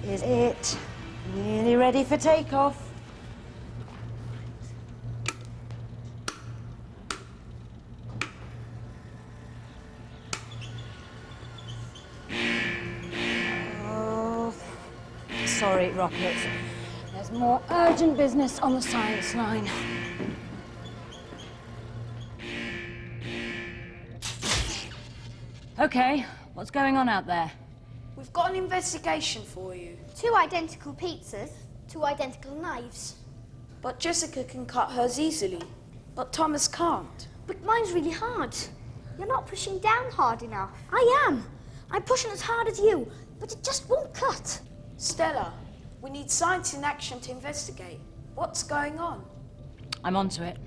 This is it. Nearly ready for takeoff. Oh, sorry, Rocket. There's more urgent business on the science line. Okay, what's going on out there? We've got an investigation for you. 2 identical pizzas, 2 identical knives. But Jessica can cut hers easily. But Thomas can't. But mine's really hard. You're not pushing down hard enough. I am. I'm pushing as hard as you, but it just won't cut. Stella, we need science in action to investigate. What's going on? I'm onto it.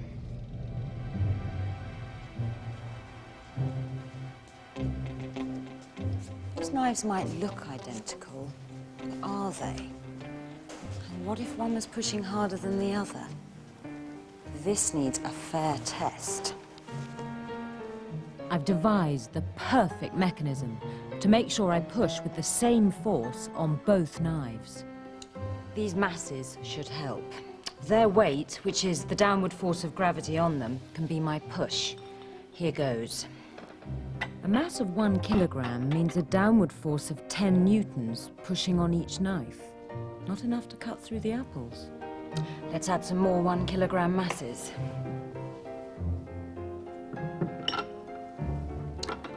Those knives might look identical, but are they? And what if one was pushing harder than the other? This needs a fair test. I've devised the perfect mechanism to make sure I push with the same force on both knives. These masses should help. Their weight, which is the downward force of gravity on them, can be my push. Here goes. A mass of 1 kilogram means a downward force of 10 newtons pushing on each knife. Not enough to cut through the apples. Let's add some more 1 kilogram masses.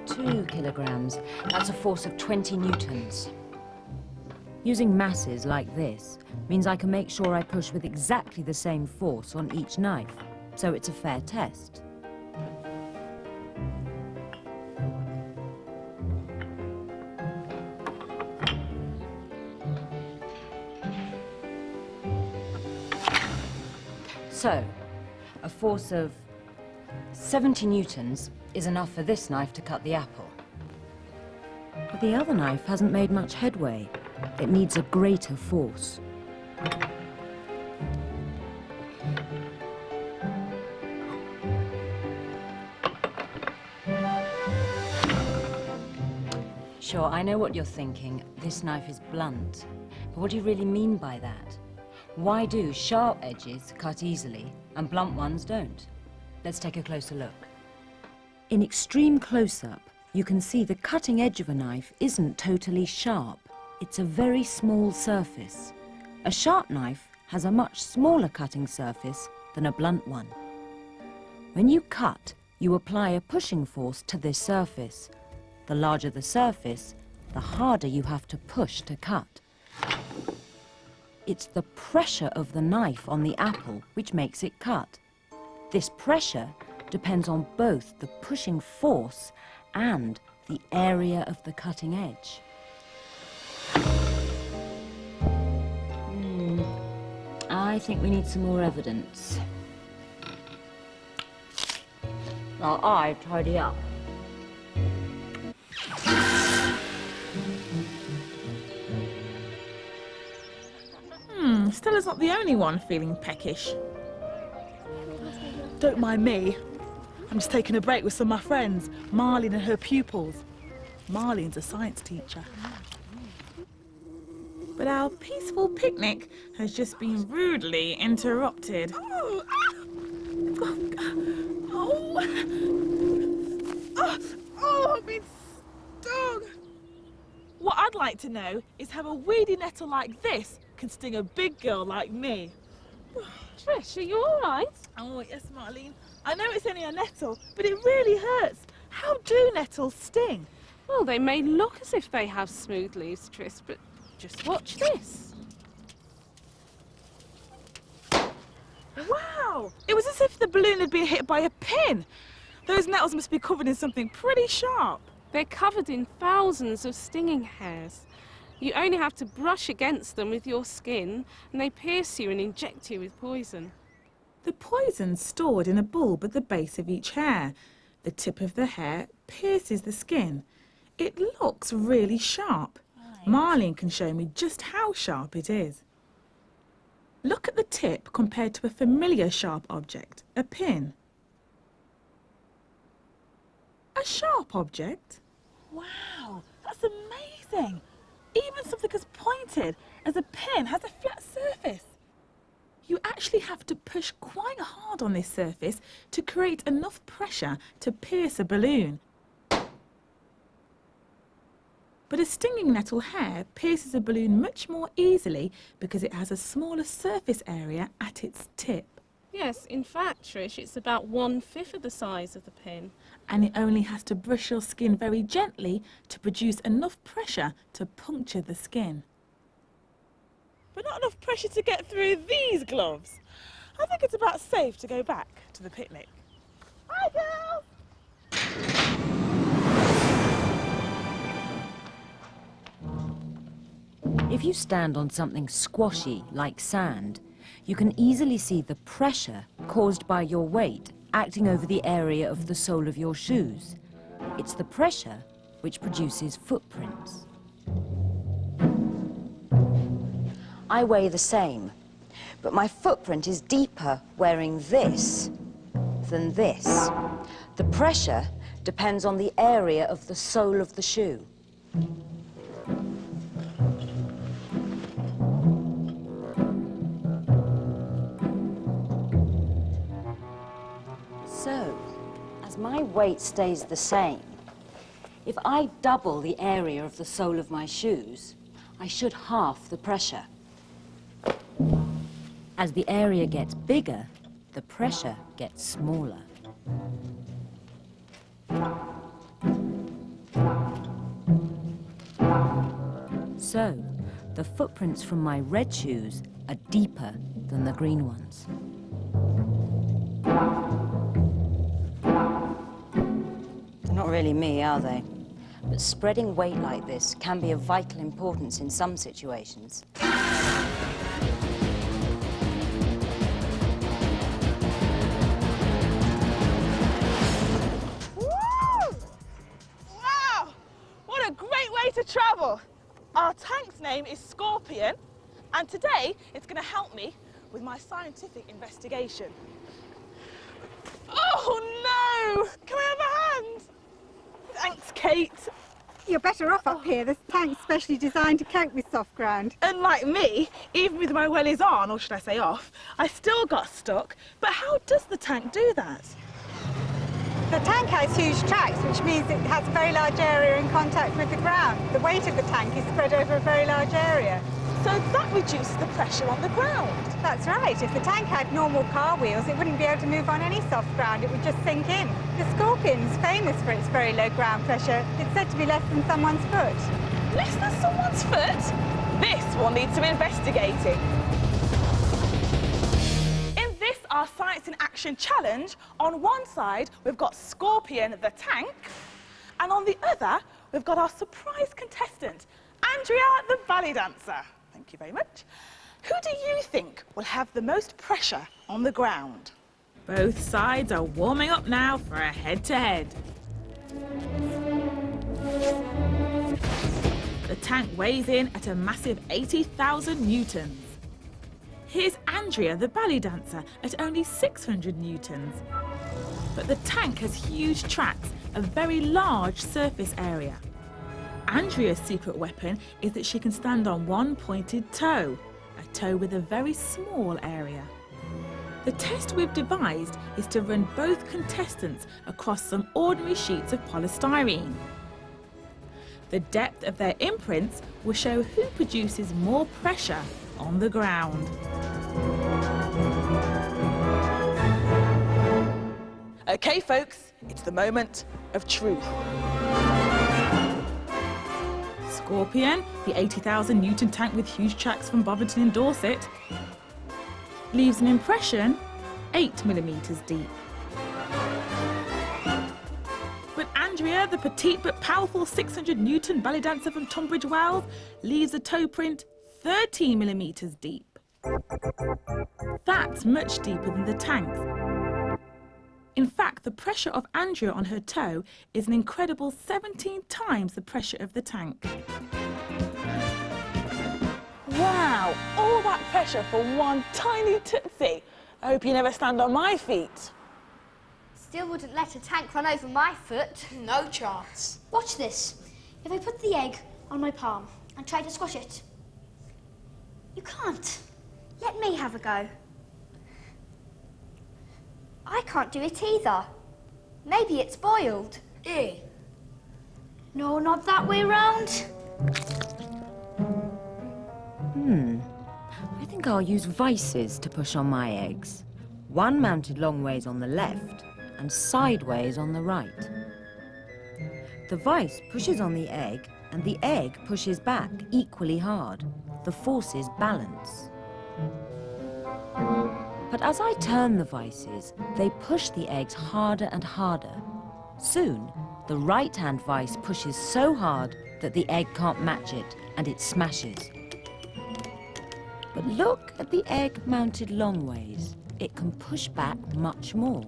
2 kilograms. That's a force of 20 newtons. Using masses like this means I can make sure I push with exactly the same force on each knife, so it's a fair test. So, a force of 70 newtons is enough for this knife to cut the apple. But the other knife hasn't made much headway. It needs a greater force. Sure, I know what you're thinking. This knife is blunt. But what do you really mean by that? Why do sharp edges cut easily and blunt ones don't? Let's take a closer look. In extreme close-up, you can see the cutting edge of a knife isn't totally sharp. It's a very small surface. A sharp knife has a much smaller cutting surface than a blunt one. When you cut, you apply a pushing force to this surface. The larger the surface, the harder you have to push to cut. It's the pressure of the knife on the apple which makes it cut. This pressure depends on both the pushing force and the area of the cutting edge. I think we need some more evidence. Well, I tidy up. Stella's not the only one feeling peckish. Don't mind me. I'm just taking a break with some of my friends, Marlene and her pupils. Marlene's a science teacher. But our peaceful picnic has just been rudely interrupted. I've been stung. What I'd like to know is how a weedy nettle like this can sting a big girl like me. Trish, are you all right? Oh, yes, Marlene. I know it's only a nettle, but it really hurts. How do nettles sting? Well, they may look as if they have smooth leaves, Trish, but just watch this. Wow! It was as if the balloon had been hit by a pin. Those nettles must be covered in something pretty sharp. They're covered in thousands of stinging hairs. You only have to brush against them with your skin, and they pierce you and inject you with poison. The poison's stored in a bulb at the base of each hair. The tip of the hair pierces the skin. It looks really sharp. Marlene can show me just how sharp it is. Look at the tip compared to a familiar sharp object, a pin. A sharp object? Wow, that's amazing. Even something as pointed as a pen has a flat surface. You actually have to push quite hard on this surface to create enough pressure to pierce a balloon. But a stinging nettle hair pierces a balloon much more easily because it has a smaller surface area at its tip. Yes, in fact, Trish, it's about 1/5 of the size of the pin. And it only has to brush your skin very gently to produce enough pressure to puncture the skin. But not enough pressure to get through these gloves. I think it's about safe to go back to the picnic. Hi, girls! If you stand on something squashy like sand, you can easily see the pressure caused by your weight acting over the area of the sole of your shoes. It's the pressure which produces footprints. I weigh the same, but my footprint is deeper wearing this than this. The pressure depends on the area of the sole of the shoe. So, as my weight stays the same, if I double the area of the sole of my shoes, I should halve the pressure. As the area gets bigger, the pressure gets smaller. So, the footprints from my red shoes are deeper than the green ones. They're not really me, are they? But spreading weight like this can be of vital importance in some situations. Wow! What a great way to travel! Our tank's name is Scorpion, and today it's going to help me with my scientific investigation. Oh no! Can I have a hand? Thanks, Kate. You're better off up here. This tank's specially designed to cope with soft ground. Unlike me, even with my wellies on, or should I say off, I still got stuck. But how does the tank do that? The tank has huge tracks, which means it has a very large area in contact with the ground. The weight of the tank is spread over a very large area. So that reduces the pressure on the ground. That's right. If the tank had normal car wheels, it wouldn't be able to move on any soft ground. It would just sink in. The Scorpion's famous for its very low ground pressure. It's said to be less than someone's foot. Less than someone's foot? This will need some investigating. In this, our Science in Action challenge, on one side, we've got Scorpion the tank, and on the other, we've got our surprise contestant, Andrea the ballet dancer. Thank you very much. Who do you think will have the most pressure on the ground? Both sides are warming up now for a head-to-head. The tank weighs in at a massive 80,000 newtons. Here's Andrea, the ballet dancer, at only 600 newtons. But the tank has huge tracks, a very large surface area. Andrea's secret weapon is that she can stand on one pointed toe, a toe with a very small area. The test we've devised is to run both contestants across some ordinary sheets of polystyrene. The depth of their imprints will show who produces more pressure on the ground. Okay, folks, it's the moment of truth. Scorpion, the 80,000 Newton tank with huge tracks from Bovington in Dorset, leaves an impression 8 millimetres deep. But Andrea, the petite but powerful 600 Newton ballet dancer from Tunbridge Wells, leaves a toe print 13 millimetres deep. That's much deeper than the tank. In fact, the pressure of Andrea on her toe is an incredible 17 times the pressure of the tank. Wow, all that pressure for one tiny tootsie. I hope you never stand on my feet. Still wouldn't let a tank run over my foot. No chance. Watch this. If I put the egg on my palm and try to squash it. You can't. Let me have a go. I can't do it either. Maybe it's boiled. Eh? No, not that way round. I think I'll use vices to push on my eggs. One mounted long ways on the left and sideways on the right. The vice pushes on the egg and the egg pushes back equally hard. The forces balance. But as I turn the vices, they push the eggs harder and harder. Soon, the right-hand vice pushes so hard that the egg can't match it and it smashes. But look at the egg mounted long ways. It can push back much more.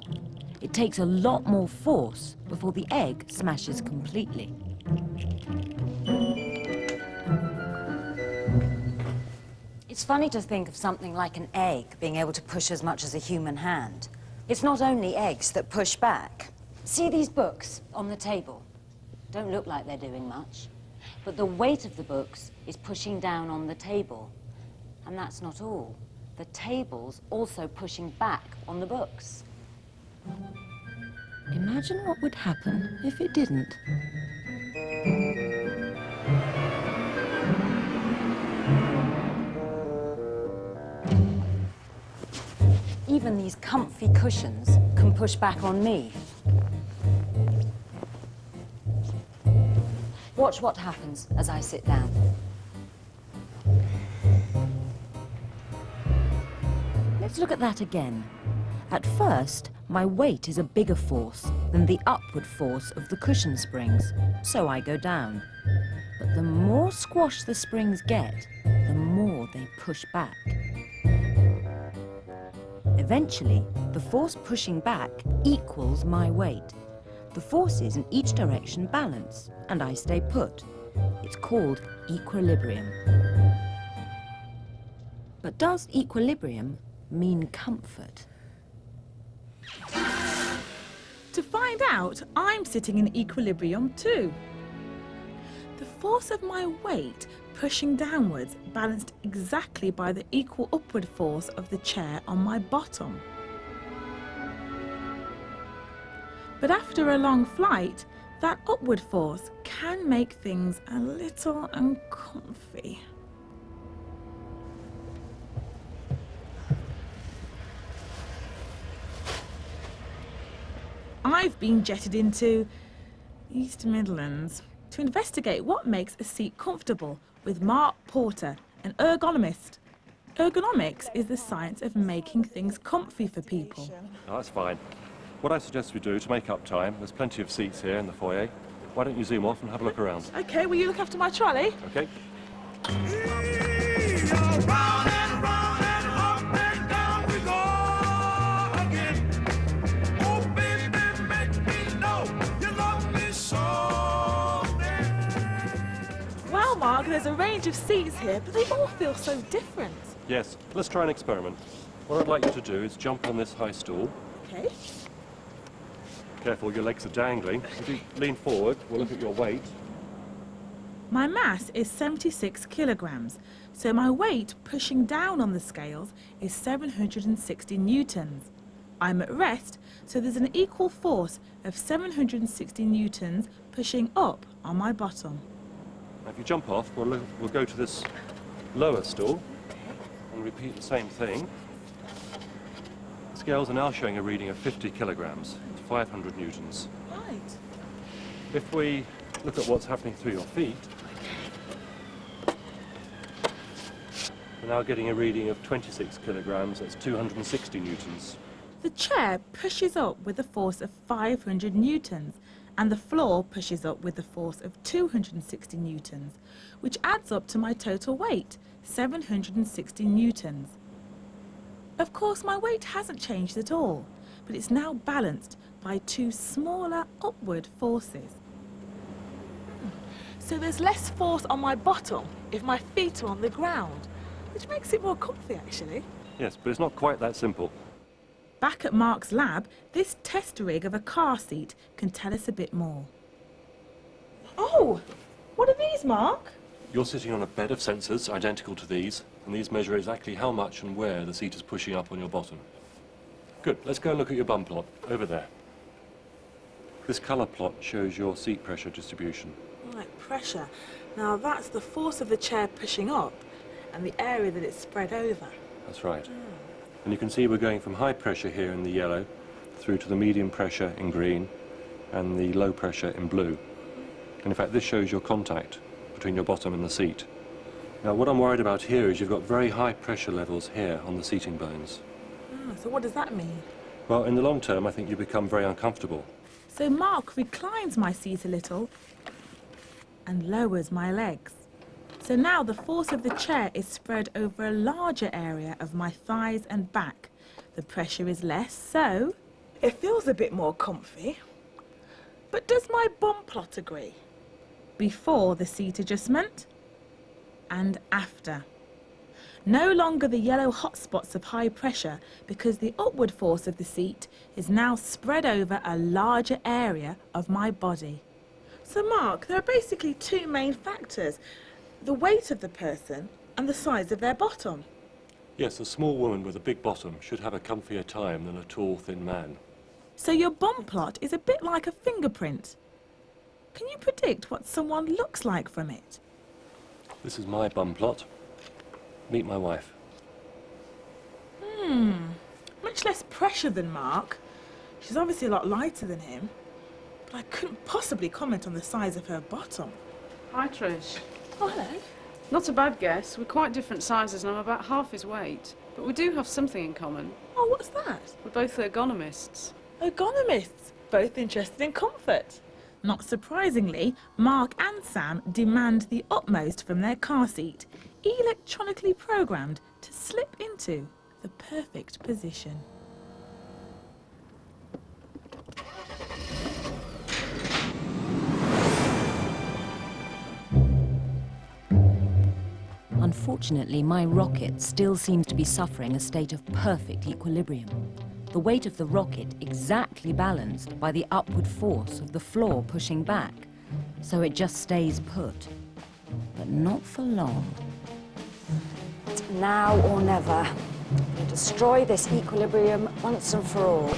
It takes a lot more force before the egg smashes completely. It's funny to think of something like an egg being able to push as much as a human hand. It's not only eggs that push back. See these books on the table? Don't look like they're doing much. But the weight of the books is pushing down on the table. And that's not all. The table's also pushing back on the books. Imagine what would happen if it didn't. Even these comfy cushions can push back on me. Watch what happens as I sit down. Let's look at that again. At first, my weight is a bigger force than the upward force of the cushion springs, so I go down. But the more squash the springs get, the more they push back. Eventually, the force pushing back equals my weight. The forces in each direction balance, and I stay put. It's called equilibrium. But does equilibrium mean comfort? To find out, I'm sitting in equilibrium too. The force of my weight pushing downwards balanced exactly by the equal upward force of the chair on my bottom. But after a long flight, that upward force can make things a little uncomfy. I've been jetted into East Midlands to investigate what makes a seat comfortable with Mark Porter, an ergonomist. Ergonomics is the science of making things comfy for people. Oh, that's fine. What I suggest we do to make up time, there's plenty of seats here in the foyer. Why don't you zoom off and have a look around? Okay, will you look after my trolley? Okay. Wow, Mark, there's a range of seats here, but they all feel so different. Yes, let's try an experiment. What I'd like you to do is jump on this high stool. Okay. Careful, your legs are dangling. If you lean forward, we'll look at your weight. My mass is 76 kilograms, so my weight pushing down on the scales is 760 newtons. I'm at rest, so there's an equal force of 760 newtons pushing up on my bottom. Now, if you jump off, we'll go to this lower stool and repeat the same thing. The scales are now showing a reading of 50 kilograms, 500 newtons. Right. If we look at what's happening through your feet, we're now getting a reading of 26 kilograms, that's 260 newtons. The chair pushes up with a force of 500 newtons, and the floor pushes up with a force of 260 newtons, which adds up to my total weight, 760 newtons. Of course, my weight hasn't changed at all, but it's now balanced by two smaller upward forces. So there's less force on my bottom if my feet are on the ground, which makes it more comfy, actually. Yes, but it's not quite that simple. Back at Mark's lab, this test rig of a car seat can tell us a bit more. Oh, what are these, Mark? You're sitting on a bed of sensors identical to these, and these measure exactly how much and where the seat is pushing up on your bottom. Good, let's go and look at your bum plot, over there. This colour plot shows your seat pressure distribution. Right, pressure. Now that's the force of the chair pushing up and the area that it's spread over. That's right. And you can see we're going from high pressure here in the yellow through to the medium pressure in green and the low pressure in blue. And in fact, this shows your contact between your bottom and the seat. Now, what I'm worried about here is you've got very high pressure levels here on the seating bones. So what does that mean? Well, in the long term, I think you become very uncomfortable. So Mark reclines my seat a little and lowers my legs. So now the force of the chair is spread over a larger area of my thighs and back. The pressure is less, so it feels a bit more comfy. But does my bum plot agree? Before the seat adjustment and after. No longer the yellow hot spots of high pressure because the upward force of the seat is now spread over a larger area of my body. So Mark, there are basically two main factors: the weight of the person and the size of their bottom. Yes, a small woman with a big bottom should have a comfier time than a tall, thin man. So your bum plot is a bit like a fingerprint. Can you predict what someone looks like from it? This is my bum plot. Meet my wife. Much less pressure than Mark. She's obviously a lot lighter than him. But I couldn't possibly comment on the size of her bottom. Hi, Trish. Oh, hello. Not a bad guess. We're quite different sizes and I'm about half his weight. But we do have something in common. Oh, what's that? We're both ergonomists. Ergonomists, both interested in comfort. Not surprisingly, Mark and Sam demand the utmost from their car seat, electronically programmed to slip into the perfect position. Unfortunately, my rocket still seems to be suffering a state of perfect equilibrium. The weight of the rocket exactly balanced by the upward force of the floor pushing back, so it just stays put. But not for long. Now or never. We destroy this equilibrium once and for all.